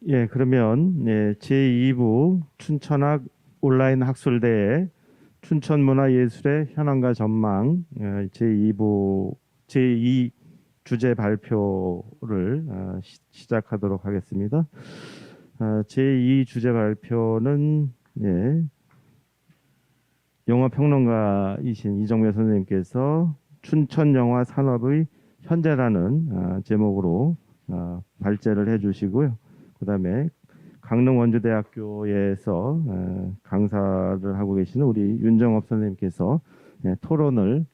예, 그러면 제2부 춘천학 온라인 학술대회 춘천문화예술의 현황과 전망 제2부 제2 주제 발표를 시작하도록 하겠습니다. 제2 주제 발표는 영화 평론가이신 이정묘 선생님께서 춘천 영화 산업의 현재라는 제목으로 발제를 해주시고요. 그다음에 강릉 원주대학교에서 강사를 하고 계시는 우리 윤정업 선생님께서 토론을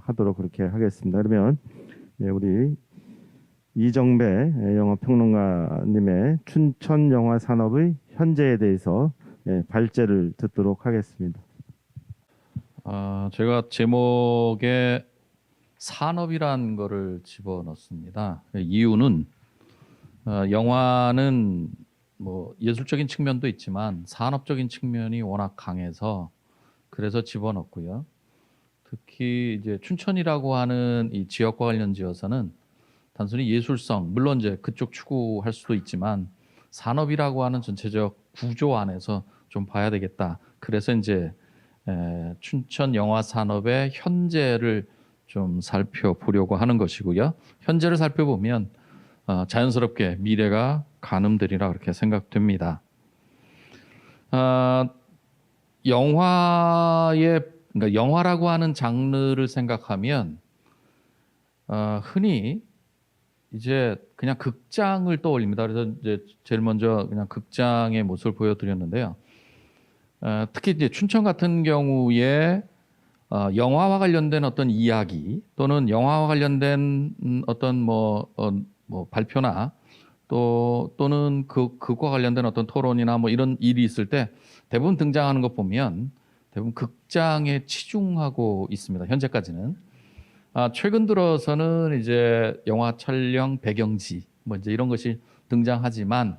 하도록 그렇게 하겠습니다. 그러면 우리 이정배 영화평론가님의 춘천 영화 산업의 현재에 대해서 발제를 듣도록 하겠습니다. 제가 제목에 산업이란 거를 집어넣습니다. 이유는 영화는 뭐 예술적인 측면도 있지만 산업적인 측면이 워낙 강해서 그래서 집어넣고요. 특히 이제 춘천이라고 하는 이 지역과 관련 지어서는 단순히 예술성, 물론 이제 그쪽 추구할 수도 있지만 산업이라고 하는 전체적 구조 안에서 좀 봐야 되겠다. 그래서 이제 춘천 영화 산업의 현재를 좀 살펴보려고 하는 것이고요. 현재를 살펴보면 자연스럽게 미래가 가늠되리라 그렇게 생각됩니다. 그러니까 영화라고 하는 장르를 생각하면 흔히 이제 그냥 극장을 떠올립니다. 그래서 이제 제일 먼저 그냥 극장의 모습을 보여드렸는데요. 특히 이제 춘천 같은 경우에 영화와 관련된 어떤 이야기 또는 영화와 관련된 어떤 뭐 발표나 또는 그과 관련된 어떤 토론이나 뭐 이런 일이 있을 때 대부분 등장하는 것 보면 대부분 극장에 치중하고 있습니다. 현재까지는. 최근 들어서는 이제 영화 촬영 배경지 뭐 이제 이런 것이 등장하지만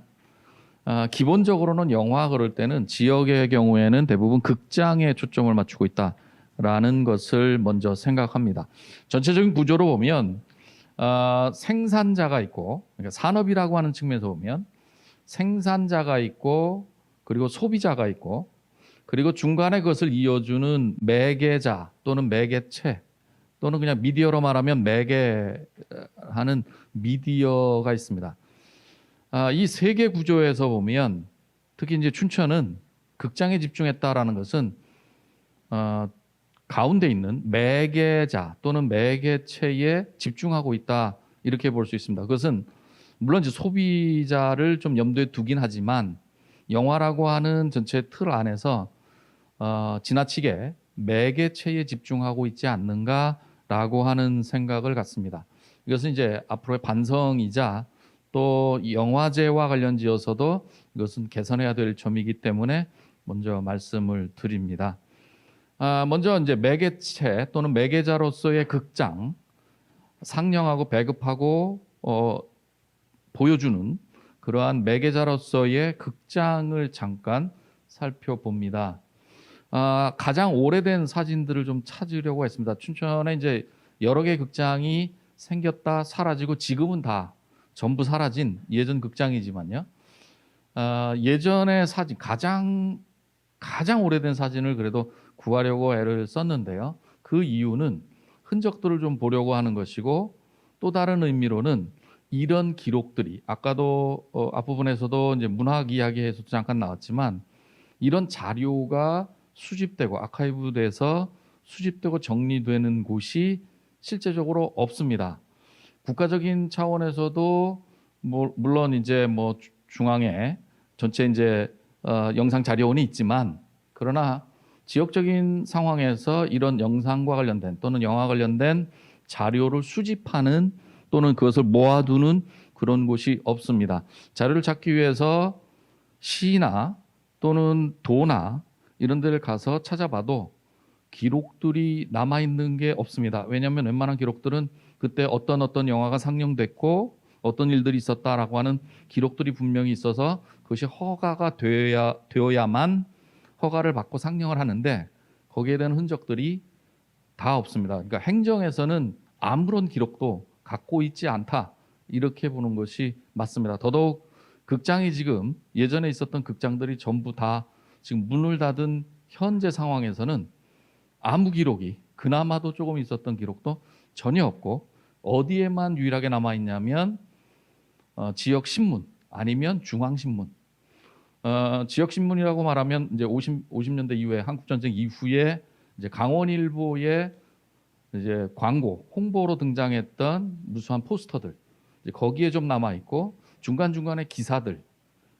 기본적으로는 영화 그럴 때는 지역의 경우에는 대부분 극장에 초점을 맞추고 있다라는 것을 먼저 생각합니다. 전체적인 구조로 보면 생산자가 있고, 그러니까 산업이라고 하는 측면에서 보면 생산자가 있고, 그리고 소비자가 있고, 그리고 중간에 그것을 이어주는 매개자 또는 매개체 또는 그냥 미디어로 말하면 매개하는 미디어가 있습니다. 이 세 개 구조에서 보면 특히 이제 춘천은 극장에 집중했다라는 것은 가운데 있는 매개자 또는 매개체에 집중하고 있다 이렇게 볼 수 있습니다. 그것은 물론 이제 소비자를 좀 염두에 두긴 하지만 영화라고 하는 전체 틀 안에서 지나치게 매개체에 집중하고 있지 않는가라고 하는 생각을 갖습니다. 이것은 이제 앞으로의 반성이자 또 영화제와 관련지어서도 이것은 개선해야 될 점이기 때문에 먼저 말씀을 드립니다. 먼저 이제 매개체 또는 매개자로서의 극장, 상영하고 배급하고 보여주는 그러한 매개자로서의 극장을 잠깐 살펴봅니다. 가장 오래된 사진들을 좀 찾으려고 했습니다. 춘천에 이제 여러 개의 극장이 생겼다 사라지고 지금은 다 전부 사라진 예전 극장이지만요. 예전의 사진 가장 오래된 사진을 그래도 구하려고 애를 썼는데요. 그 이유는 흔적들을 좀 보려고 하는 것이고 또 다른 의미로는 이런 기록들이 아까도 앞부분에서도 이제 문학 이야기에서도 잠깐 나왔지만 이런 자료가 수집되고 아카이브돼서 수집되고 정리되는 곳이 실제적으로 없습니다. 국가적인 차원에서도 물론 이제 뭐 중앙에 전체 이제 영상 자료원이 있지만 그러나 지역적인 상황에서 이런 영상과 관련된 또는 영화 관련된 자료를 수집하는 또는 그것을 모아두는 그런 곳이 없습니다. 자료를 찾기 위해서 시나 또는 도나 이런 데를 가서 찾아봐도 기록들이 남아있는 게 없습니다. 왜냐하면 웬만한 기록들은 그때 어떤 영화가 상영됐고 어떤 일들이 있었다라고 하는 기록들이 분명히 있어서 그것이 허가가 되어야만 허가를 받고 상영을 하는데 거기에 대한 흔적들이 다 없습니다. 그러니까 행정에서는 아무런 기록도 갖고 있지 않다 이렇게 보는 것이 맞습니다. 더더욱 극장이 지금 예전에 있었던 극장들이 전부 다 지금 문을 닫은 현재 상황에서는 아무 기록이 그나마도 조금 있었던 기록도 전혀 없고 어디에만 유일하게 남아 있냐면 지역 신문 아니면 중앙 신문. 지역 신문이라고 말하면 이제 50년대 이후에 한국 전쟁 이후에 이제 강원일보의 이제 광고 홍보로 등장했던 무수한 포스터들 이제 거기에 좀 남아 있고 중간중간에 기사들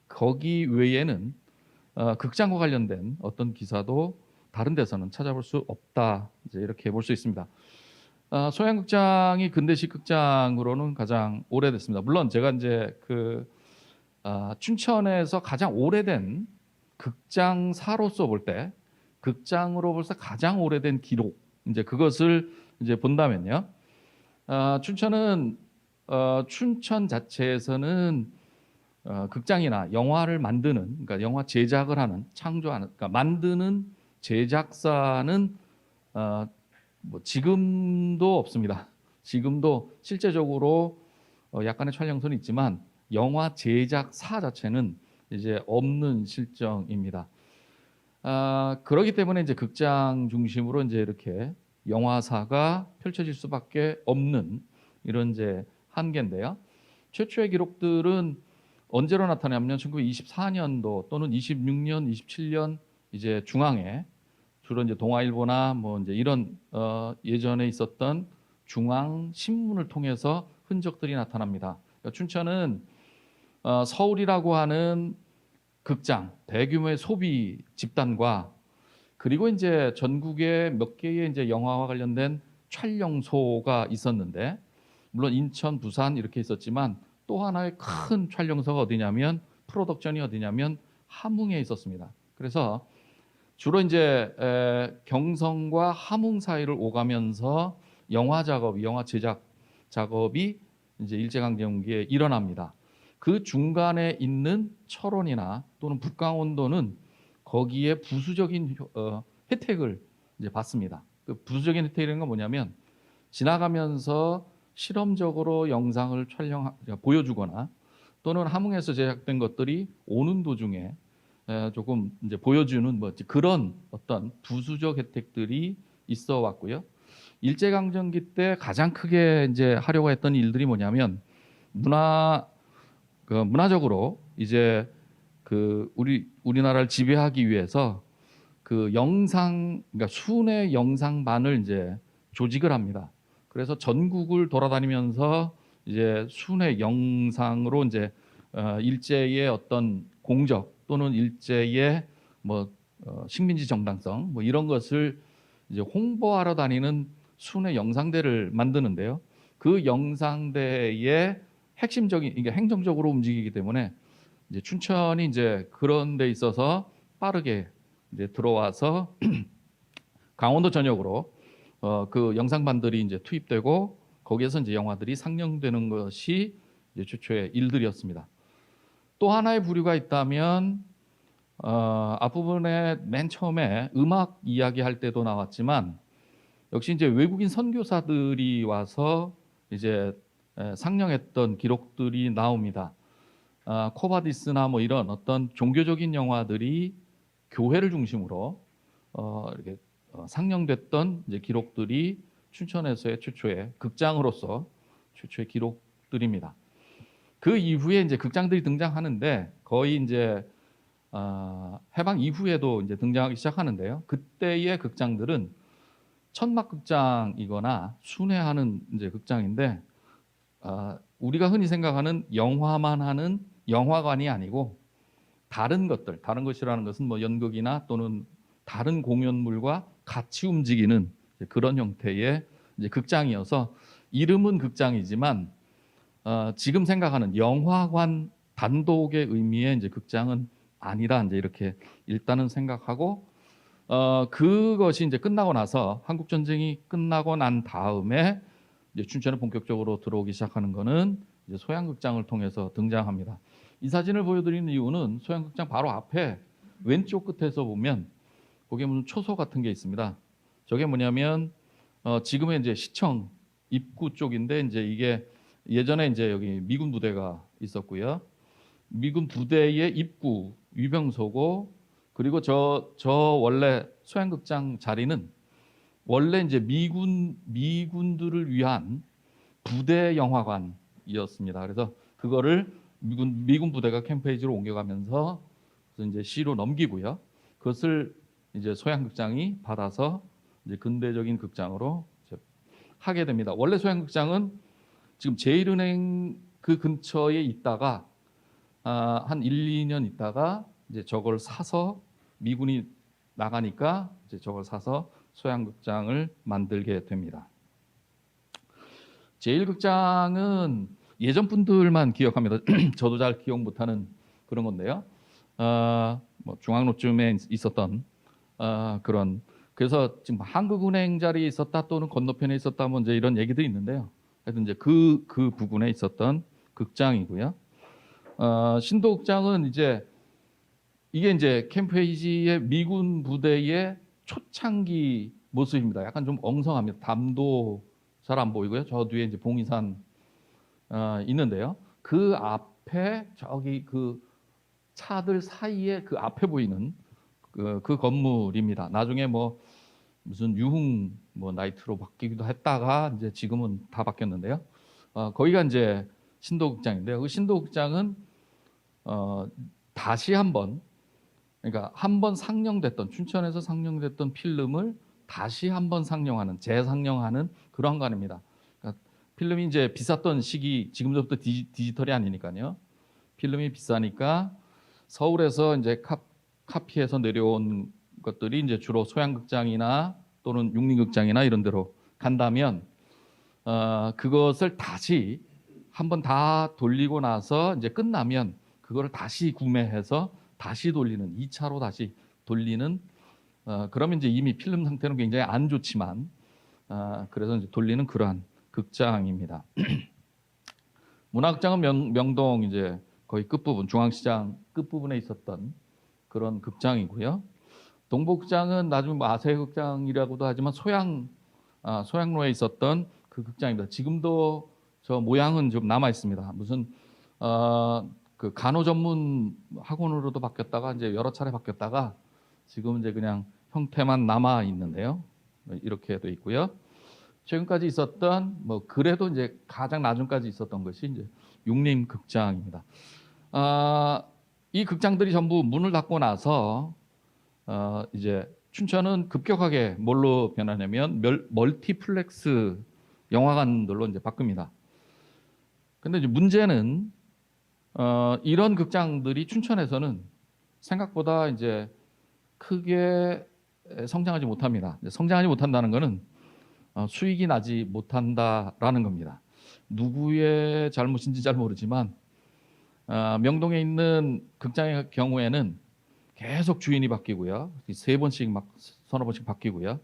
거기 외에는 극장과 관련된 어떤 기사도 다른 데서는 찾아볼 수 없다. 이제 이렇게 볼 수 있습니다. 소양극장이 근대식 극장으로는 가장 오래됐습니다. 물론 제가 이제 춘천에서 가장 오래된 극장사로서 볼 때 극장으로 벌써 가장 오래된 기록 이제 그것을 이제 본다면요. 춘천은 춘천 자체에서는 극장이나 영화를 만드는 그러니까 영화 제작을 하는 창조하는 그러니까 만드는 제작사는 뭐 지금도 없습니다. 지금도 실제적으로 약간의 촬영선이 있지만 영화 제작사 자체는 이제 없는 실정입니다. 그렇기 때문에 이제 극장 중심으로 이제 이렇게 영화사가 펼쳐질 수밖에 없는 이런 이제 한계인데요. 최초의 기록들은 언제로 나타나냐면 1924년도 또는 26년, 27년 이제 중앙에 주로 이제 동아일보나 뭐 이제 이런 예전에 있었던 중앙 신문을 통해서 흔적들이 나타납니다. 그러니까 춘천은 서울이라고 하는 극장 대규모의 소비 집단과 그리고 이제 전국에 몇 개의 이제 영화와 관련된 촬영소가 있었는데 물론 인천, 부산 이렇게 있었지만 또 하나의 큰 촬영소가 어디냐면 프로덕션이 어디냐면 함흥에 있었습니다. 그래서 주로 이제 경성과 함흥 사이를 오가면서 영화 작업이 영화 제작 작업이 이제 일제강점기에 일어납니다. 그 중간에 있는 철원이나 또는 북강원도는 거기에 부수적인 혜택을 이제 받습니다. 그 부수적인 혜택이라는 건 뭐냐면 지나가면서 실험적으로 영상을 보여주거나 또는 함흥에서 제작된 것들이 오는 도중에 조금 이제 보여주는 뭐 그런 어떤 부수적 혜택들이 있어 왔고요. 일제강점기 때 가장 크게 이제 하려고 했던 일들이 뭐냐면 문화적으로 이제 우리나라를 지배하기 위해서 그러니까 순회 영상반을 이제 조직을 합니다. 그래서 전국을 돌아다니면서 이제 순회 영상으로 이제 일제의 어떤 공적 또는 일제의 뭐 식민지 정당성 뭐 이런 것을 이제 홍보하러 다니는 순회 영상대를 만드는데요. 그 영상대의 핵심적인 이게 행정적으로 움직이기 때문에 이제 춘천이 이제 그런 데 있어서 빠르게 이제 들어와서 강원도 전역으로 그 영상반들이 이제 투입되고 거기에서 이제 영화들이 상영되는 것이 이제 최초의 일들이었습니다. 또 하나의 부류가 있다면 앞부분에 맨 처음에 음악 이야기할 때도 나왔지만 역시 이제 외국인 선교사들이 와서 이제 상영했던 기록들이 나옵니다. 코바디스나 뭐 이런 어떤 종교적인 영화들이 교회를 중심으로 이렇게 상영됐던 이제 기록들이 춘천에서의 최초의 극장으로서 최초의 기록들입니다. 그 이후에 이제 극장들이 등장하는데 거의 이제 해방 이후에도 이제 등장하기 시작하는데요. 그때의 극장들은 천막 극장이거나 순회하는 이제 극장인데 우리가 흔히 생각하는 영화만 하는 영화관이 아니고 다른 것이라는 것은 뭐 연극이나 또는 다른 공연물과 같이 움직이는 그런 형태의 이제 극장이어서 이름은 극장이지만 지금 생각하는 영화관 단독의 의미의 이제 극장은 아니라 이제 이렇게 일단은 생각하고 그것이 이제 끝나고 나서 한국 전쟁이 끝나고 난 다음에 이제 춘천에 본격적으로 들어오기 시작하는 것은 이제 소양극장을 통해서 등장합니다. 이 사진을 보여드리는 이유는 소양극장 바로 앞에 왼쪽 끝에서 보면 거기에 무슨 초소 같은 게 있습니다. 저게 뭐냐면 지금의 이제 시청 입구 쪽인데 이제 이게 예전에 이제 여기 미군 부대가 있었고요. 미군 부대의 입구 위병소고, 그리고 저 원래 소양극장 자리는 원래 이제 미군들을 위한 부대 영화관이었습니다. 그래서 그거를 미군 부대가 캠페이지로 옮겨가면서 그래서 이제 시로 넘기고요. 그것을 이제 소양극장이 받아서 이제 근대적인 극장으로 이제 하게 됩니다. 원래 소양극장은 지금 제일은행 그 근처에 있다가 한 1, 2년 있다가 이제 저걸 사서 미군이 나가니까 이제 저걸 사서 소양극장을 만들게 됩니다. 제1극장은 예전 분들만 기억합니다. 저도 잘 기억 못하는 그런 건데요. 뭐 중앙로쯤에 있었던 그런, 그래서 지금 한국은행 자리에 있었다 또는 건너편에 있었다 뭐 이제 이런 얘기도 있는데요. 하여튼 이제 그 부근에 있었던 극장이고요. 신도극장은 이게 이제 캠페이지의 미군 부대의 초창기 모습입니다. 약간 좀 엉성합니다. 담도 잘 안 보이고요. 저 뒤에 이제 봉이산 있는데요. 그 앞에 저기 그 차들 사이에 그 앞에 보이는 그 건물입니다. 나중에 뭐 무슨 유흥 뭐 나이트로 바뀌기도 했다가 이제 지금은 다 바뀌었는데요. 거기가 이제 신도극장인데요. 그 신도극장은 다시 한번, 그러니까 한번 상영됐던, 춘천에서 상영됐던 필름을 다시 한번 상영하는, 재상영하는 그런 관입니다. 그러니까 필름이 이제 비쌌던 시기, 지금부터 디지털이 아니니까요. 필름이 비싸니까 서울에서 이제 카피해서 내려온 것들이 이제 주로 소양극장이나 또는 육림극장이나 이런 데로 간다면 그것을 다시 한번 다 돌리고 나서 이제 끝나면 그거를 다시 구매해서 다시 돌리는, 2차로 다시 돌리는, 그러면 이제 이미 필름 상태는 굉장히 안 좋지만 그래서 이제 돌리는 그러한 극장입니다. 문화극장은 명동 이제 거의 끝부분, 중앙시장 끝부분에 있었던 그런 극장이고요. 동복극장은 나중에 뭐 아세극장이라고도 하지만 소양로에 있었던 그 극장입니다. 지금도 저 모양은 좀 남아 있습니다. 무슨 그 간호 전문 학원으로도 바뀌었다가 이제 여러 차례 바뀌었다가 지금 이제 그냥 형태만 남아 있는데요. 이렇게 돼 있고요. 최근까지 있었던 뭐 그래도 이제 가장 나중까지 있었던 것이 이제 육림극장입니다. 이 극장들이 전부 문을 닫고 나서 이제 춘천은 급격하게 뭘로 변하냐면 멀티플렉스 영화관들로 이제 바뀝니다. 근데 이제 문제는 이런 극장들이 춘천에서는 생각보다 이제 크게 성장하지 못합니다. 성장하지 못한다는 것은 수익이 나지 못한다라는 겁니다. 누구의 잘못인지 잘 모르지만 명동에 있는 극장의 경우에는 계속 주인이 바뀌고요. 3번씩 막 서너 번씩 바뀌고요.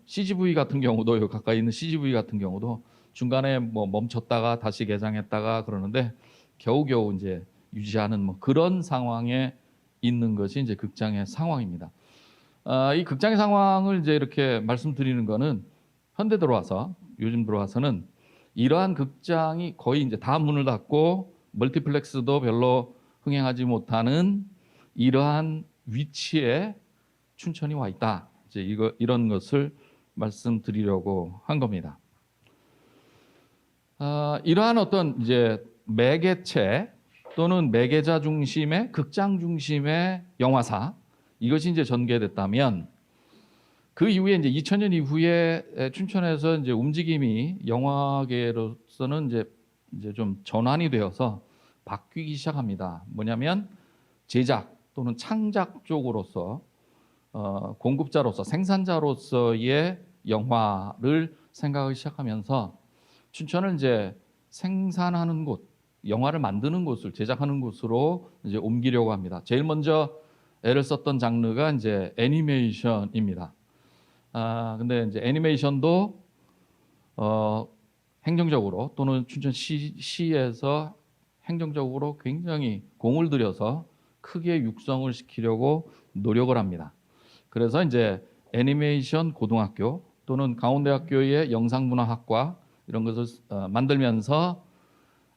CGV 같은 경우도 여기 가까이 있는 CGV 같은 경우도 중간에 뭐 멈췄다가 다시 개장했다가 그러는데 겨우겨우 이제 유지하는 뭐 그런 상황에 있는 것이 이제 극장의 상황입니다. 이 극장의 상황을 이제 이렇게 말씀드리는 거는 현대 들어와서, 요즘 들어와서는 이러한 극장이 거의 이제 다 문을 닫고 멀티플렉스도 별로 흥행하지 못하는 이러한 위치에 춘천이 와 있다. 이제 이런 것을 말씀드리려고 한 겁니다. 이러한 어떤 이제 매개체 또는 매개자 중심의, 극장 중심의 영화사, 이것이 이제 전개됐다면 그 이후에 이제 2000년 이후에 춘천에서 이제 움직임이 영화계로서는 이제 좀 전환이 되어서 바뀌기 시작합니다. 뭐냐면 제작 또는 창작 쪽으로서 공급자로서, 생산자로서의 영화를 생각하기 시작하면서 춘천을 이제 생산하는 곳, 영화를 만드는 곳을, 제작하는 곳으로 이제 옮기려고 합니다. 제일 먼저 애를 썼던 장르가 이제 애니메이션입니다. 근데 이제 애니메이션도 행정적으로 또는 춘천시에서 행정적으로 굉장히 공을 들여서 크게 육성을 시키려고 노력을 합니다. 그래서 이제 애니메이션 고등학교 또는 강원대학교의 영상문화학과 이런 것을 만들면서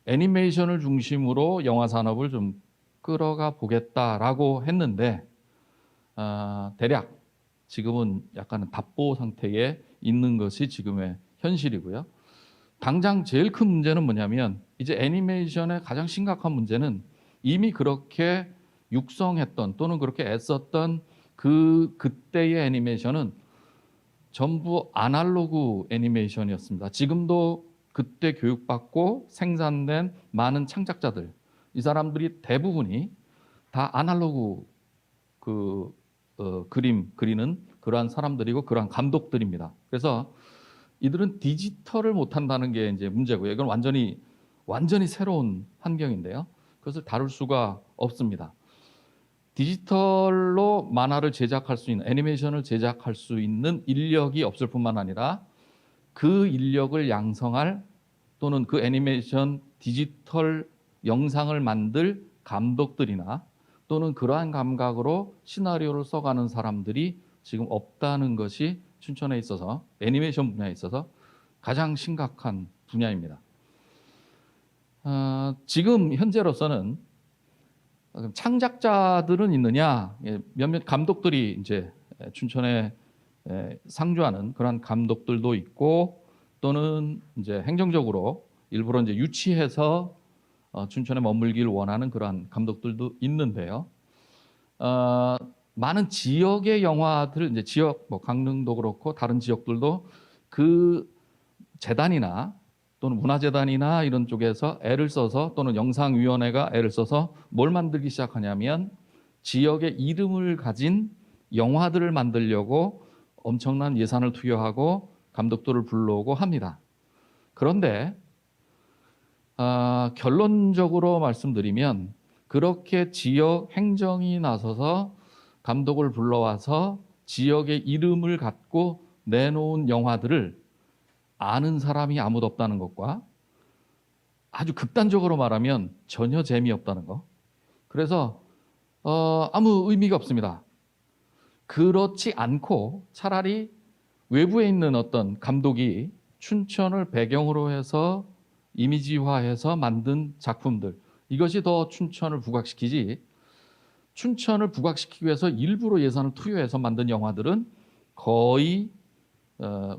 애니메이션을 중심으로 영화 산업을 좀 끌어가 보겠다라고 했는데 대략 지금은 약간은 답보 상태에 있는 것이 지금의 현실이고요. 당장 제일 큰 문제는 뭐냐면 이제 애니메이션의 가장 심각한 문제는 이미 그렇게 육성했던 또는 그렇게 애썼던 그때의 애니메이션은 전부 아날로그 애니메이션이었습니다. 지금도 그때 교육받고 생산된 많은 창작자들, 이 사람들이 대부분이 다 아날로그 그림 그리는 그러한 사람들이고 그러한 감독들입니다. 그래서 이들은 디지털을 못한다는 게 이제 문제고요. 이건 완전히 새로운 환경인데요. 그것을 다룰 수가 없습니다. 디지털로 만화를 제작할 수 있는, 애니메이션을 제작할 수 있는 인력이 없을 뿐만 아니라 그 인력을 양성할 또는 그 애니메이션 디지털 영상을 만들 감독들이나 또는 그러한 감각으로 시나리오를 써가는 사람들이 지금 없다는 것이 춘천에 있어서 애니메이션 분야에 있어서 가장 심각한 분야입니다. 지금 현재로서는 창작자들은 있느냐? 몇몇 감독들이 이제 춘천에 상주하는 그런 감독들도 있고 또는 이제 행정적으로 일부러 이제 유치해서 춘천에 머물길 원하는 그러한 감독들도 있는데요. 많은 지역의 영화들 이제 지역 뭐 강릉도 그렇고 다른 지역들도 그 재단이나 또는 문화재단이나 이런 쪽에서 애를 써서 또는 영상위원회가 애를 써서 뭘 만들기 시작하냐면 지역의 이름을 가진 영화들을 만들려고 엄청난 예산을 투여하고 감독들을 불러오고 합니다. 그런데 결론적으로 말씀드리면 그렇게 지역 행정이 나서서 감독을 불러와서 지역의 이름을 갖고 내놓은 영화들을 아는 사람이 아무도 없다는 것과 아주 극단적으로 말하면 전혀 재미없다는 것. 그래서 아무 의미가 없습니다. 그렇지 않고 차라리 외부에 있는 어떤 감독이 춘천을 배경으로 해서 이미지화해서 만든 작품들, 이것이 더 춘천을 부각시키지, 춘천을 부각시키기 위해서 일부러 예산을 투여해서 만든 영화들은 거의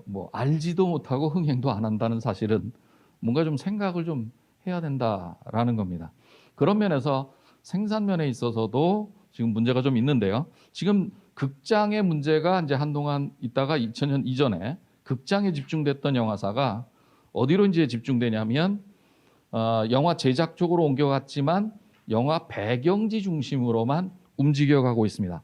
뭐 알지도 못하고 흥행도 안 한다는 사실은 뭔가 좀 생각을 좀 해야 된다라는 겁니다. 그런 면에서 생산면에 있어서도 지금 문제가 좀 있는데요. 지금 극장의 문제가 이제 한동안 있다가 2000년 이전에 극장에 집중됐던 영화사가 어디로 이제 집중되냐면 영화 제작 쪽으로 옮겨갔지만 영화 배경지 중심으로만 움직여가고 있습니다.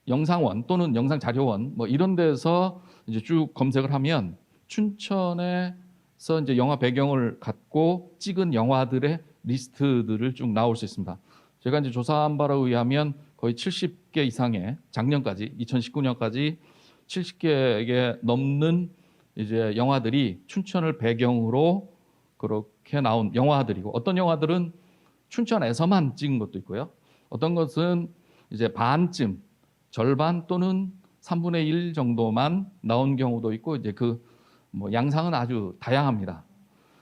영상원 또는 영상자료원 뭐 이런 데서 이제 쭉 검색을 하면 춘천에서 이제 영화 배경을 갖고 찍은 영화들의 리스트들을 쭉 나올 수 있습니다. 제가 이제 조사한 바에 의하면 거의 70개 이상의 작년까지 2019년까지 70개에 넘는 이제 영화들이 춘천을 배경으로 그렇게 나온 영화들이고 어떤 영화들은 춘천에서만 찍은 것도 있고요. 어떤 것은 이제 반쯤 절반 또는 3분의 1 정도만 나온 경우도 있고 이제 뭐 양상은 아주 다양합니다.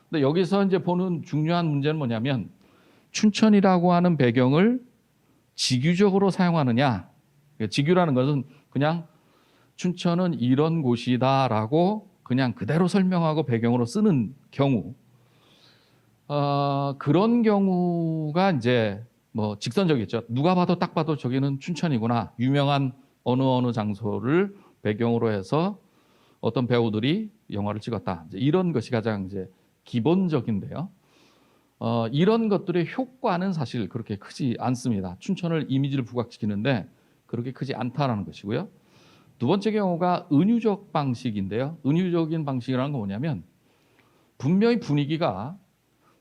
근데 여기서 이제 보는 중요한 문제는 뭐냐면 춘천이라고 하는 배경을 직유적으로 사용하느냐. 직유라는 것은 그냥 춘천은 이런 곳이다라고 그냥 그대로 설명하고 배경으로 쓰는 경우. 그런 경우가 이제 뭐 직선적이겠죠. 누가 봐도 딱 봐도 저기는 춘천이구나. 유명한 어느 장소를 배경으로 해서 어떤 배우들이 영화를 찍었다. 이제 이런 것이 가장 이제 기본적인데요. 이런 것들의 효과는 사실 그렇게 크지 않습니다. 춘천을 이미지를 부각시키는데 그렇게 크지 않다라는 것이고요. 두 번째 경우가 은유적 방식인데요. 은유적인 방식이라는 건 뭐냐면 분명히 분위기가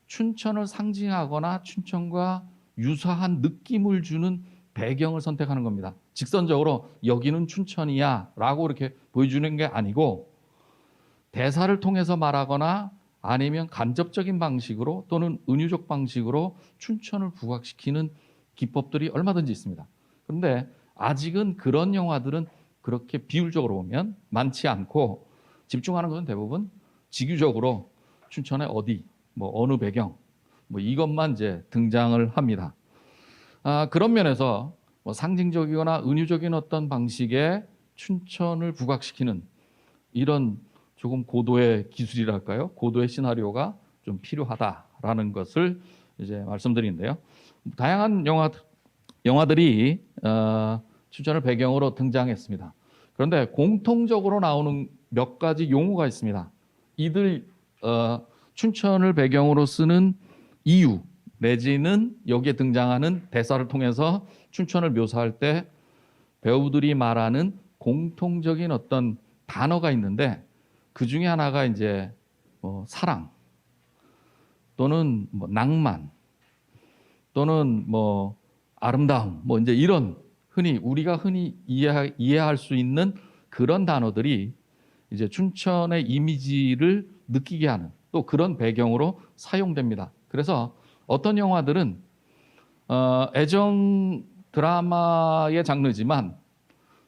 춘천을 상징하거나 춘천과 유사한 느낌을 주는 배경을 선택하는 겁니다. 직선적으로 여기는 춘천이야 라고 이렇게 보여주는 게 아니고 대사를 통해서 말하거나 아니면 간접적인 방식으로 또는 은유적 방식으로 춘천을 부각시키는 기법들이 얼마든지 있습니다. 그런데 아직은 그런 영화들은 그렇게 비율적으로 보면 많지 않고 집중하는 것은 대부분 직위적으로 춘천의 어디, 뭐 어느 배경, 뭐 이것만 이제 등장을 합니다. 그런 면에서 뭐 상징적이거나 은유적인 어떤 방식의 춘천을 부각시키는 이런 조금 고도의 기술이랄까요? 고도의 시나리오가 좀 필요하다라는 것을 이제 말씀드리는데요. 다양한 영화들이 춘천을 배경으로 등장했습니다. 그런데 공통적으로 나오는 몇 가지 용어가 있습니다. 이들 춘천을 배경으로 쓰는 이유 내지는 여기에 등장하는 대사를 통해서 춘천을 묘사할 때 배우들이 말하는 공통적인 어떤 단어가 있는데 그 중에 하나가 이제 사랑 또는 뭐 낭만 또는 뭐 아름다움 뭐 이제 이런 우리가 흔히 이해할 수 있는 그런 단어들이 이제 춘천의 이미지를 느끼게 하는 또 그런 배경으로 사용됩니다. 그래서 어떤 영화들은 애정 드라마의 장르지만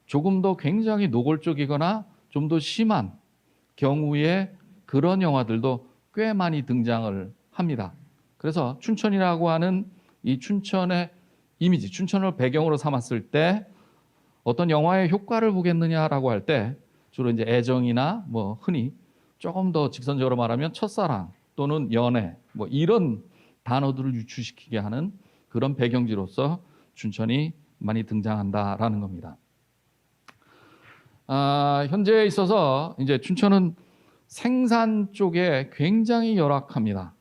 조금 더 굉장히 노골적이거나 좀 더 심한 경우에 그런 영화들도 꽤 많이 등장을 합니다. 그래서 춘천이라고 하는 이 춘천의 이미지, 춘천을 배경으로 삼았을 때 어떤 영화의 효과를 보겠느냐라고 할 때 주로 이제 애정이나 뭐 흔히 조금 더 직선적으로 말하면 첫사랑 또는 연애 뭐 이런 단어들을 유추시키게 하는 그런 배경지로서 춘천이 많이 등장한다라는 겁니다. 현재에 있어서 이제 춘천은 생산 쪽에 굉장히 열악합니다.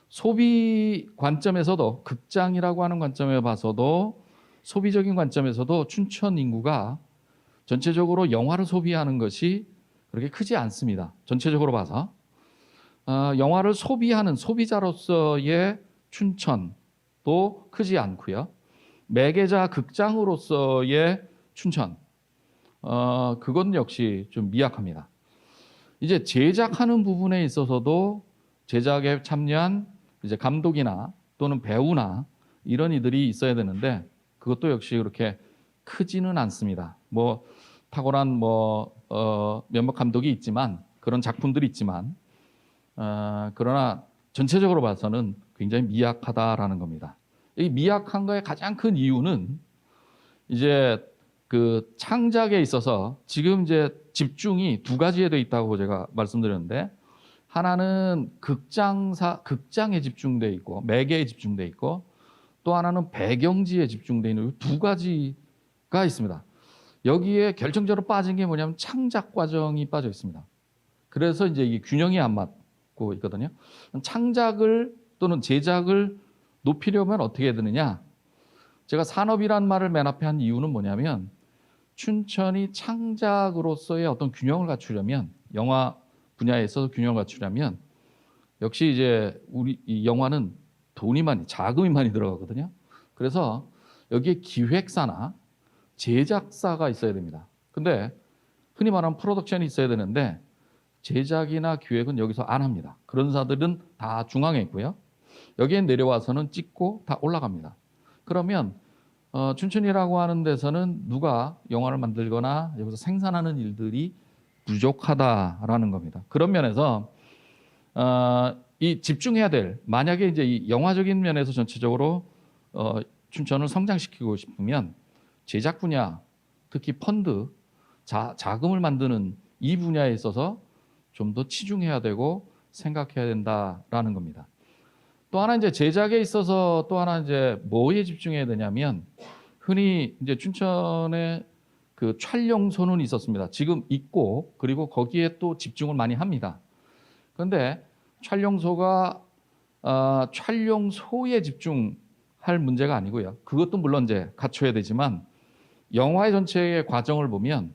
소비 관점에서도 극장이라고 하는 관점에 봐서도 소비적인 관점에서도 춘천 인구가 전체적으로 영화를 소비하는 것이 그렇게 크지 않습니다. 전체적으로 봐서 영화를 소비하는 소비자로서의 춘천도 크지 않고요. 매개자 극장으로서의 춘천 그건 역시 좀 미약합니다. 이제 제작하는 부분에 있어서도 제작에 참여한 이제 감독이나 또는 배우나 이런 이들이 있어야 되는데 그것도 역시 그렇게 크지는 않습니다. 뭐 탁월한 몇몇 감독이 있지만 그런 작품들이 있지만 그러나 전체적으로 봐서는 굉장히 미약하다라는 겁니다. 이 미약한 거의 가장 큰 이유는 이제 그 창작에 있어서 지금 이제 집중이 두 가지에 돼 있다고 제가 말씀드렸는데 하나는 극장에 집중돼 있고 매개에 집중돼 있고 또 하나는 배경지에 집중돼 있는 두 가지가 있습니다. 여기에 결정적으로 빠진 게 뭐냐면 창작 과정이 빠져 있습니다. 그래서 이제 이게 균형이 안 맞고 있거든요. 창작을 또는 제작을 높이려면 어떻게 해야 되느냐? 제가 산업이란 말을 맨 앞에 한 이유는 뭐냐면 춘천이 창작으로서의 어떤 균형을 갖추려면 영화 분야에 있어서 균형을 갖추려면 역시 이제 이 영화는 자금이 많이 들어가거든요. 그래서 여기에 기획사나 제작사가 있어야 됩니다. 근데 흔히 말하는 프로덕션이 있어야 되는데 제작이나 기획은 여기서 안 합니다. 그런 사들은 다 중앙에 있고요. 여기에 내려와서는 찍고 다 올라갑니다. 그러면 춘천이라고 하는 데서는 누가 영화를 만들거나 여기서 생산하는 일들이 부족하다라는 겁니다. 그런 면에서 이 집중해야 될 만약에 이제 이 영화적인 면에서 전체적으로 춘천을 성장시키고 싶으면 제작 분야, 특히 펀드, 자금을 만드는 이 분야에 있어서 좀 더 치중해야 되고 생각해야 된다라는 겁니다. 또 하나 이제 제작에 있어서 또 하나 이제 뭐에 집중해야 되냐면 흔히 이제 춘천에 그 촬영소는 있었습니다. 지금 있고 그리고 거기에 또 집중을 많이 합니다. 그런데 촬영소가 촬영소에 집중할 문제가 아니고요. 그것도 물론 이제 갖춰야 되지만 영화의 전체의 과정을 보면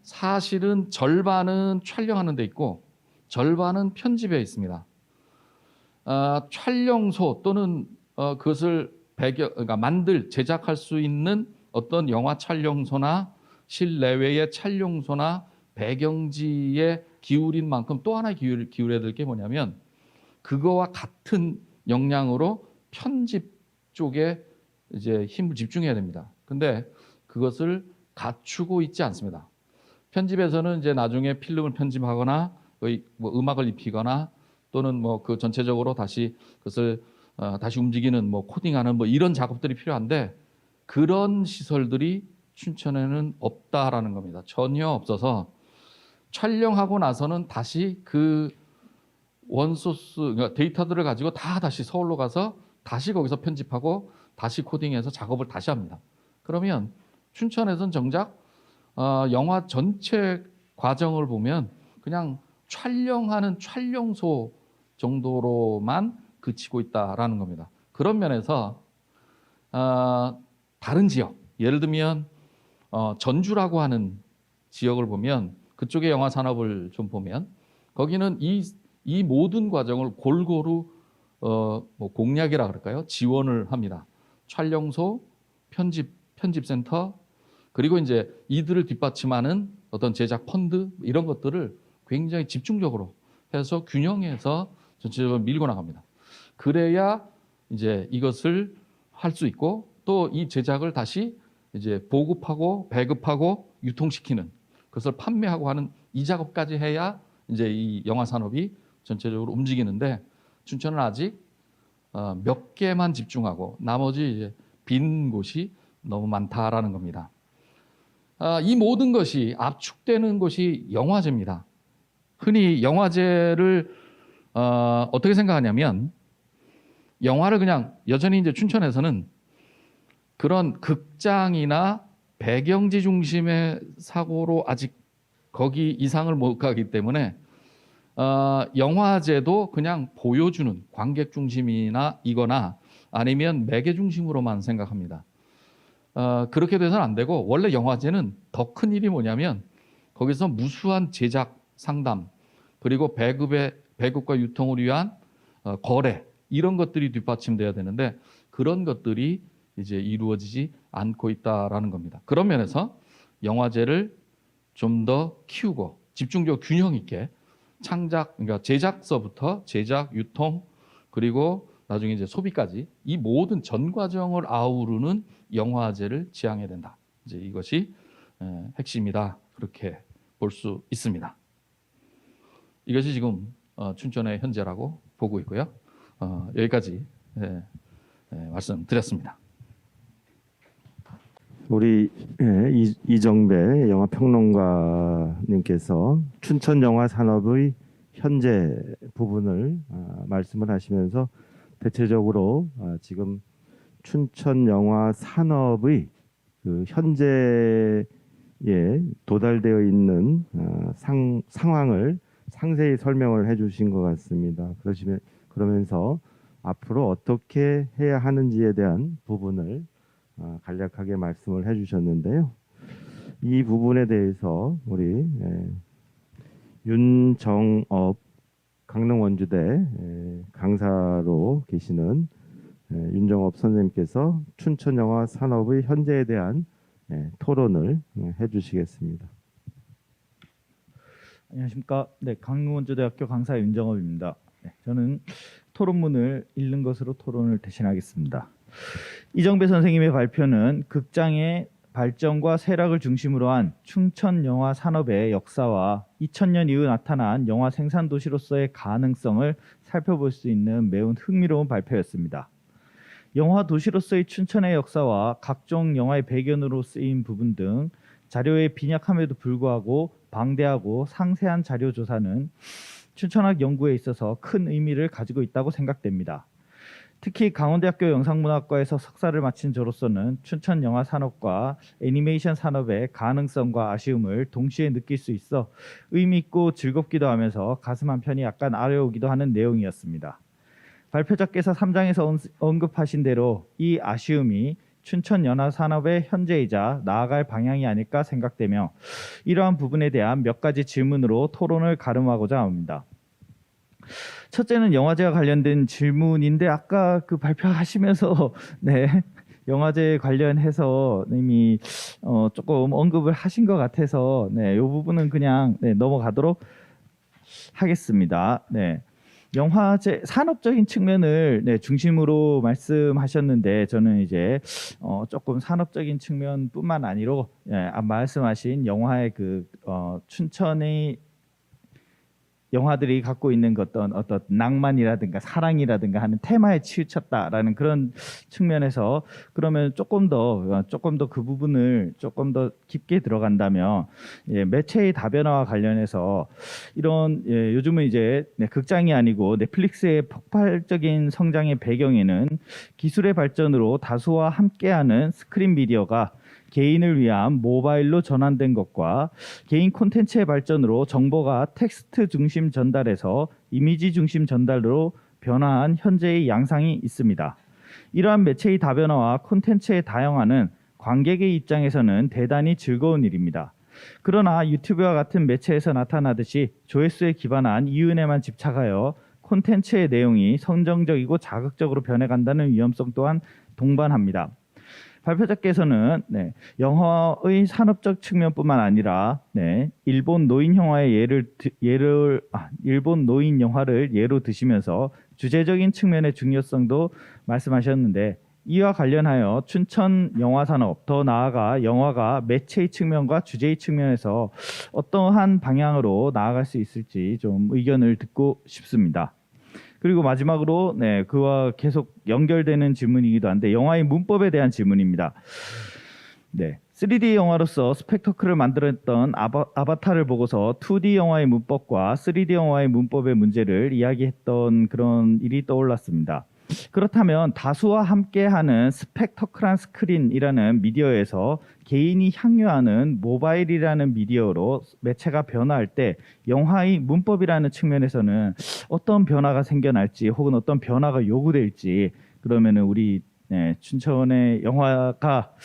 사실은 절반은 촬영하는 데 있고 절반은 편집에 있습니다. 촬영소 또는 그것을 그러니까 제작할 수 있는 어떤 영화 촬영소나 실내외의 촬영소나 배경지에 기울인 만큼 또 하나 기울여야 될 게 뭐냐면 그거와 같은 역량으로 편집 쪽에 이제 힘을 집중해야 됩니다. 근데 그것을 갖추고 있지 않습니다. 편집에서는 이제 나중에 필름을 편집하거나 뭐 음악을 입히거나 또는 뭐 그 전체적으로 다시 그것을 다시 움직이는 뭐 코딩하는 뭐 이런 작업들이 필요한데 그런 시설들이 춘천에는 없다라는 겁니다. 전혀 없어서 촬영하고 나서는 다시 그 원소스 그러니까 데이터들을 가지고 다시 서울로 가서 다시 거기서 편집하고 다시 코딩해서 작업을 다시 합니다. 그러면 춘천에서는 정작 영화 전체 과정을 보면 그냥 촬영하는 촬영소 정도로만 그치고 있다라는 겁니다. 그런 면에서 다른 지역, 예를 들면 전주라고 하는 지역을 보면 그쪽의 영화 산업을 좀 보면 거기는 이 모든 과정을 골고루 뭐 공약이라 그럴까요? 지원을 합니다. 촬영소, 편집센터, 그리고 이제 이들을 뒷받침하는 어떤 제작 펀드 이런 것들을 굉장히 집중적으로 해서 균형해서 전체적으로 밀고 나갑니다. 그래야 이제 이것을 할 수 있고 또 이 제작을 다시 이제 보급하고 배급하고 유통시키는 그것을 판매하고 하는 이 작업까지 해야 이제 이 영화 산업이 전체적으로 움직이는데 춘천은 아직 몇 개만 집중하고 나머지 이제 빈 곳이 너무 많다라는 겁니다. 이 모든 것이 압축되는 것이 영화제입니다. 흔히 영화제를 어떻게 생각하냐면 영화를 그냥 여전히 이제 춘천에서는 그런 극장이나 배경지 중심의 사고로 아직 거기 이상을 못 가기 때문에 영화제도 그냥 보여주는 관객 중심이나 이거나 아니면 매개 중심으로만 생각합니다. 그렇게 돼서는 안 되고 원래 영화제는 더 큰 일이 뭐냐면 거기서 무수한 제작 상담 그리고 배급과 유통을 위한 거래 이런 것들이 뒷받침돼야 되는데 그런 것들이 이제 이루어지지 않고 있다라는 겁니다. 그런 면에서 영화제를 좀 더 키우고 집중적으로 균형 있게 그러니까 제작서부터 제작, 유통 그리고 나중에 이제 소비까지 이 모든 전 과정을 아우르는 영화제를 지향해야 된다. 이제 이것이 핵심이다. 그렇게 볼 수 있습니다. 이것이 지금 춘천의 현재라고 보고 있고요. 여기까지 말씀드렸습니다. 우리 이정배 영화평론가님께서 춘천 영화 산업의 현재 부분을 말씀을 하시면서 대체적으로 지금 춘천 영화 산업의 그 현재에 도달되어 있는 상황을 상세히 설명을 해주신 것 같습니다. 그러면서 앞으로 어떻게 해야 하는지에 대한 부분을 간략하게 말씀을 해주셨는데요. 이 부분에 대해서 우리 윤정업 강릉원주대 강사로 계시는 윤정업 선생님께서 춘천영화 산업의 현재에 대한 토론을 해주시겠습니다. 안녕하십니까. 네, 강릉원주대학교 강사 윤정업입니다. 네, 저는 토론문을 읽는 것으로 토론을 대신하겠습니다. 이정배 선생님의 발표는 극장의 발전과 쇠락을 중심으로 한 춘천 영화 산업의 역사와 2000년 이후 나타난 영화 생산 도시로서의 가능성을 살펴볼 수 있는 매우 흥미로운 발표였습니다. 영화 도시로서의 춘천의 역사와 각종 영화의 배경으로 쓰인 부분 등 자료의 빈약함에도 불구하고 방대하고 상세한 자료 조사는 춘천학 연구에 있어서 큰 의미를 가지고 있다고 생각됩니다. 특히 강원대학교 영상문화과에서 석사를 마친 저로서는 춘천 영화 산업과 애니메이션 산업의 가능성과 아쉬움을 동시에 느낄 수 있어 의미 있고 즐겁기도 하면서 가슴 한편이 약간 아려오기도 하는 내용이었습니다. 발표자께서 3장에서 언급하신 대로 이 아쉬움이 춘천 영화 산업의 현재이자 나아갈 방향이 아닐까 생각되며 이러한 부분에 대한 몇 가지 질문으로 토론을 가름하고자 합니다. 첫째는 영화제와 관련된 질문인데 아까 그 발표하시면서 네, 영화제 관련해서 이미 조금 언급을 하신 것 같아서 네, 이 부분은 그냥 넘어가도록 하겠습니다. 네. 영화제 산업적인 측면을 중심으로 말씀하셨는데 저는 이제 조금 산업적인 측면뿐만 아니로, 말씀하신 영화의 춘천의 영화들이 갖고 있는 어떤 낭만이라든가 사랑이라든가 하는 테마에 치우쳤다라는 그런 측면에서 그러면 조금 더 그 부분을 조금 더 깊게 들어간다면 매체의 다변화와 관련해서 이런 요즘은 이제 극장이 아니고 넷플릭스의 폭발적인 성장의 배경에는 기술의 발전으로 다수와 함께하는 스크린 미디어가 개인을 위한 모바일로 전환된 것과 개인 콘텐츠의 발전으로 정보가 텍스트 중심 전달에서 이미지 중심 전달로 변화한 현재의 양상이 있습니다. 이러한 매체의 다변화와 콘텐츠의 다양화는 관객의 입장에서는 대단히 즐거운 일입니다. 그러나 유튜브와 같은 매체에서 나타나듯이 조회수에 기반한 이윤에만 집착하여 콘텐츠의 내용이 선정적이고 자극적으로 변해간다는 위험성 또한 동반합니다. 발표자께서는 영화의 산업적 측면뿐만 아니라 일본 노인 영화의 일본 노인 영화를 예로 드시면서 주제적인 측면의 중요성도 말씀하셨는데 이와 관련하여 춘천 영화 산업 더 나아가 영화가 매체의 측면과 주제의 측면에서 어떠한 방향으로 나아갈 수 있을지 좀 의견을 듣고 싶습니다. 그리고 마지막으로 그와 계속 연결되는 질문이기도 한데 영화의 문법에 대한 질문입니다. 3D 영화로서 스펙터클을 만들었던 아바타를 보고서 2D 영화의 문법과 3D 영화의 문법의 문제를 이야기했던 그런 일이 떠올랐습니다. 그렇다면 다수와 함께하는 스펙터클한 스크린이라는 미디어에서 개인이 향유하는 모바일이라는 미디어로 매체가 변화할 때 영화의 문법이라는 측면에서는 어떤 변화가 생겨날지 혹은 어떤 변화가 요구될지 그러면은 우리 춘천의 영화가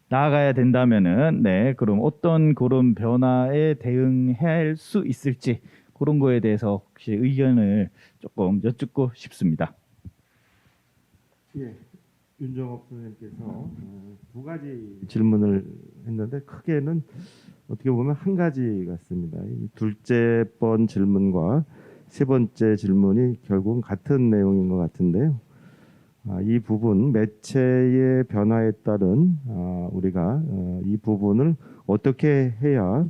나아가야 된다면은 그럼 어떤 그런 변화에 대응할 수 있을지 그런 거에 대해서 혹시 의견을 조금 여쭙고 싶습니다. 예, 윤정업 선생님께서 두 가지 질문을 했는데 크게는 어떻게 보면 한 가지 같습니다. 이 둘째 번 질문과 세 번째 질문이 결국은 같은 내용인 것 같은데요. 이 부분 매체의 변화에 따른 우리가 이 부분을 어떻게 해야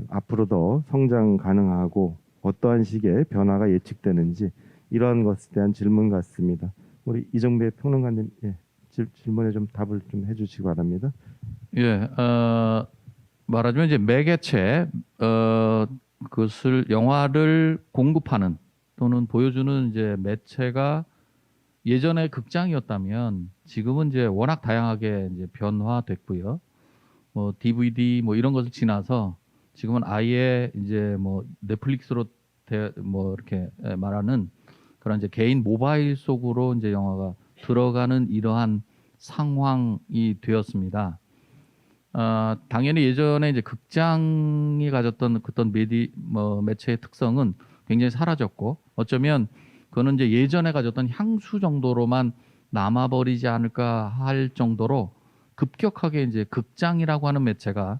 앞으로 더 성장 가능하고 어떠한 식의 변화가 예측되는지 이러한 것에 대한 질문 같습니다. 우리 이정배 평론가님 질문에 좀 답을 좀 해주시기 바랍니다. 예, 말하자면 이제 매개체 그것을 영화를 공급하는 또는 보여주는 이제 매체가 예전에 극장이었다면 지금은 이제 워낙 다양하게 이제 변화됐고요. 뭐 DVD 뭐 이런 것을 지나서 지금은 아예 이제 뭐 넷플릭스로 뭐 이렇게 말하는 그런 이제 개인 모바일 속으로 이제 영화가 들어가는 이러한 상황이 되었습니다. 당연히 예전에 이제 극장이 가졌던 어떤 매체의 특성은 굉장히 사라졌고 어쩌면 그거는 이제 예전에 가졌던 향수 정도로만 남아버리지 않을까 할 정도로 급격하게 이제 극장이라고 하는 매체가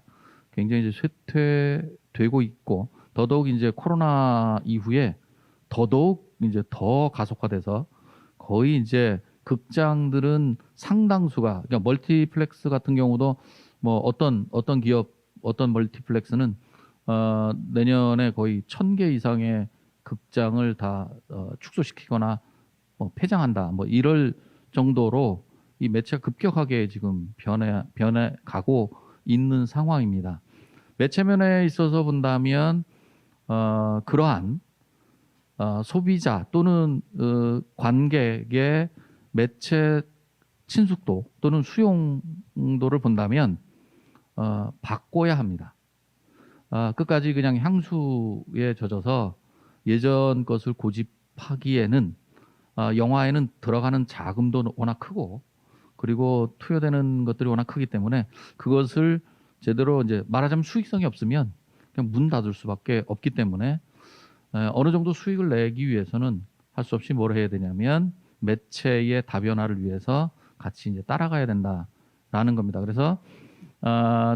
굉장히 이제 쇠퇴되고 있고 더더욱 이제 코로나 이후에 더더욱 이제 더 가속화돼서 거의 이제 극장들은 상당수가 그러니까 멀티플렉스 같은 경우도 뭐 어떤 기업 어떤 멀티플렉스는 내년에 거의 1,000개 이상의 극장을 다 축소시키거나 뭐 폐장한다 뭐 이럴 정도로 이 매체가 급격하게 지금 변해 가고 있는 상황입니다. 매체면에 있어서 본다면 그러한 소비자 또는 관객의 매체 친숙도 또는 수용도를 본다면 바꿔야 합니다. 끝까지 그냥 향수에 젖어서 예전 것을 고집하기에는 영화에는 들어가는 자금도 워낙 크고 그리고 투여되는 것들이 워낙 크기 때문에 그것을 제대로 이제 말하자면 수익성이 없으면 그냥 문 닫을 수밖에 없기 때문에 어느 정도 수익을 내기 위해서는 할 수 없이 뭘 해야 되냐면 매체의 다변화를 위해서 같이 이제 따라가야 된다라는 겁니다. 그래서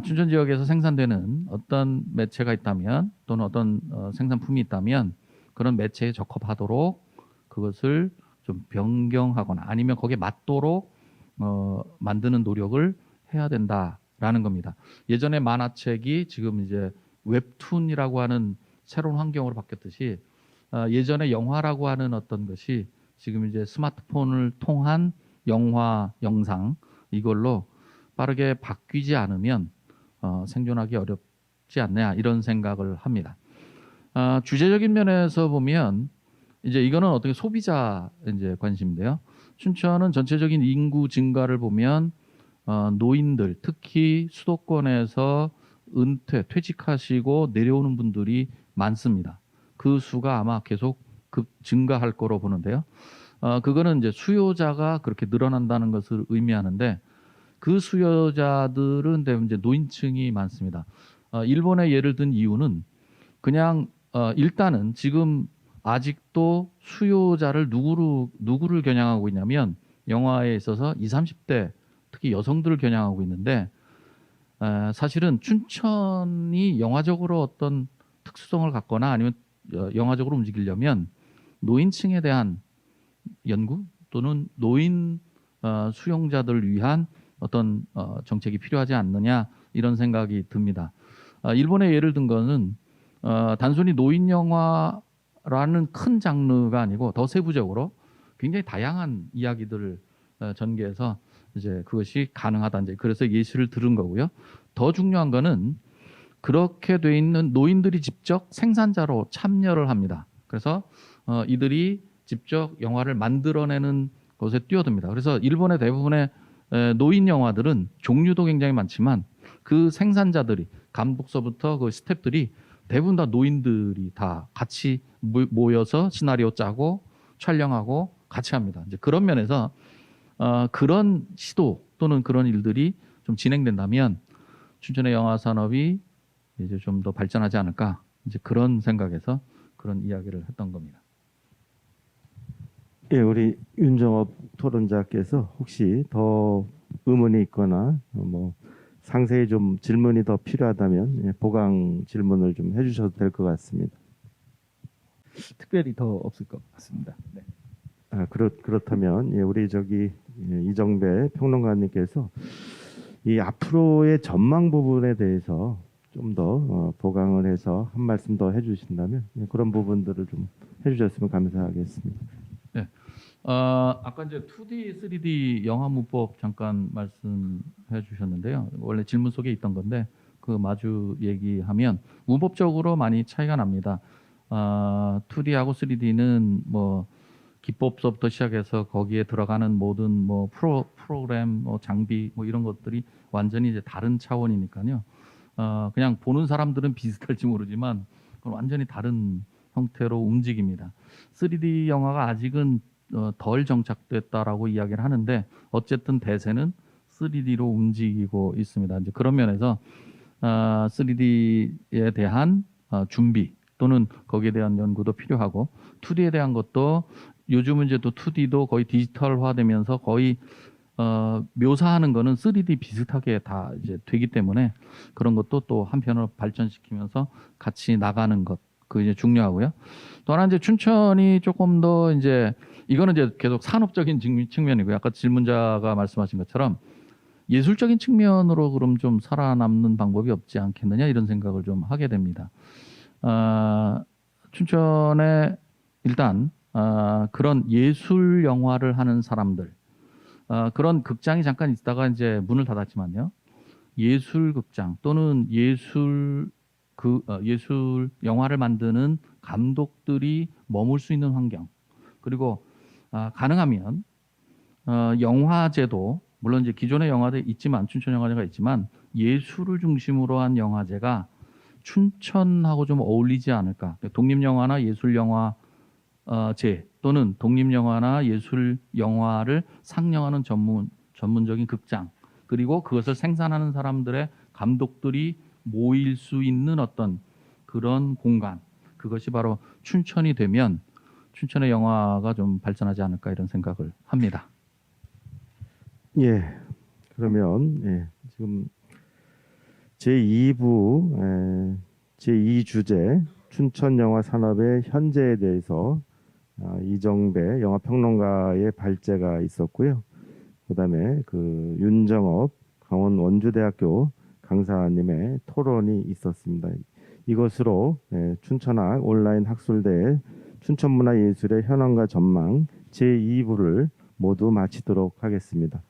춘천 지역에서 생산되는 어떤 매체가 있다면 또는 어떤 생산품이 있다면 그런 매체에 적합하도록 그것을 좀 변경하거나 아니면 거기에 맞도록 만드는 노력을 해야 된다라는 겁니다. 예전에 만화책이 지금 이제 웹툰이라고 하는 새로운 환경으로 바뀌었듯이 예전에 영화라고 하는 어떤 것이 지금 이제 스마트폰을 통한 영화, 영상 이걸로 빠르게 바뀌지 않으면 생존하기 어렵지 않냐 이런 생각을 합니다. 주제적인 면에서 보면 이제 이거는 어떻게 소비자 이제 관심인데요. 춘천은 전체적인 인구 증가를 보면 노인들 특히 수도권에서 은퇴, 퇴직하시고 내려오는 분들이 많습니다. 그 수가 아마 계속 증가할 거로 보는데요. 그거는 이제 수요자가 그렇게 늘어난다는 것을 의미하는데 그 수요자들은 대부분 이제 노인층이 많습니다. 일본의 예를 든 이유는 그냥 일단은 지금 아직도 수요자를 누구를 겨냥하고 있냐면 영화에 있어서 20, 30대 특히 여성들을 겨냥하고 있는데 사실은 춘천이 영화적으로 어떤 특수성을 갖거나 아니면 영화적으로 움직이려면 노인층에 대한 연구 또는 노인 수용자들을 위한 어떤 정책이 필요하지 않느냐 이런 생각이 듭니다. 일본의 예를 든 거는 단순히 노인 영화라는 큰 장르가 아니고 더 세부적으로 굉장히 다양한 이야기들을 전개해서 이제 그것이 가능하다 이제 그래서 예시를 들은 거고요. 더 중요한 거는 그렇게 돼 있는 노인들이 직접 생산자로 참여를 합니다. 그래서 이들이 직접 영화를 만들어내는 것에 뛰어듭니다. 그래서 일본의 대부분의 노인 영화들은 종류도 굉장히 많지만 그 생산자들이 감독서부터 그 스태프들이 대부분 다 노인들이 다 같이 모여서 시나리오 짜고 촬영하고 같이 합니다. 이제 그런 면에서 그런 시도 또는 그런 일들이 좀 진행된다면 춘천의 영화 산업이 이제 좀 더 발전하지 않을까 이제 그런 생각에서 그런 이야기를 했던 겁니다. 예, 우리 윤정업 토론자께서 혹시 더 의문이 있거나 뭐 상세히 좀 질문이 더 필요하다면 보강 질문을 좀 해주셔도 될 것 같습니다. 특별히 더 없을 것 같습니다. 네. 그렇다면 우리 이정배 평론가님께서 이 앞으로의 전망 부분에 대해서 좀 더 보강을 해서 한 말씀 더 해주신다면 그런 부분들을 좀 해주셨으면 감사하겠습니다. 네. 아까 이제 2D, 3D 영화 문법 잠깐 말씀해 주셨는데요. 원래 질문 속에 있던 건데 그 마주 얘기하면 문법적으로 많이 차이가 납니다. 2D하고 3D는 뭐 기법서부터 시작해서 거기에 들어가는 모든 뭐 프로그램, 뭐 장비 뭐 이런 것들이 완전히 이제 다른 차원이니까요. 그냥 보는 사람들은 비슷할지 모르지만 그건 완전히 다른 형태로 움직입니다. 3D 영화가 아직은 덜 정착됐다라고 이야기를 하는데 어쨌든 대세는 3D로 움직이고 있습니다. 이제 그런 면에서 3D에 대한 준비 또는 거기에 대한 연구도 필요하고 2D에 대한 것도 요즘은 이제 또 2D도 거의 디지털화되면서 거의 묘사하는 거는 3D 비슷하게 다 이제 되기 때문에 그런 것도 또 한편으로 발전시키면서 같이 나가는 것 그 이제 중요하고요. 또 하나 이제 춘천이 조금 더 이제 이거는 이제 계속 산업적인 측면이고요. 아까 질문자가 말씀하신 것처럼 예술적인 측면으로 그럼 좀 살아남는 방법이 없지 않겠느냐 이런 생각을 좀 하게 됩니다. 춘천에 일단 그런 예술 영화를 하는 사람들 그런 극장이 잠깐 있다가 이제 문을 닫았지만요. 예술 극장 또는 예술 영화를 만드는 감독들이 머물 수 있는 환경 그리고 가능하면 영화제도 물론 이제 기존의 영화도 있지만 춘천 영화제가 있지만 예술을 중심으로 한 영화제가 춘천하고 좀 어울리지 않을까. 독립영화나 예술영화제 또는 독립영화나 예술영화를 상영하는 전문적인 극장 그리고 그것을 생산하는 사람들의 감독들이 모일 수 있는 어떤 그런 공간 그것이 바로 춘천이 되면 춘천의 영화가 좀 발전하지 않을까 이런 생각을 합니다. 예, 그러면 지금 제2부 제2주제 춘천 영화 산업의 현재에 대해서 이정배 영화평론가의 발제가 있었고요. 그다음에 그 윤정업 강원 원주대학교 강사님의 토론이 있었습니다. 이것으로 춘천학 온라인 학술대회 춘천문화예술의 현황과 전망 제2부를 모두 마치도록 하겠습니다.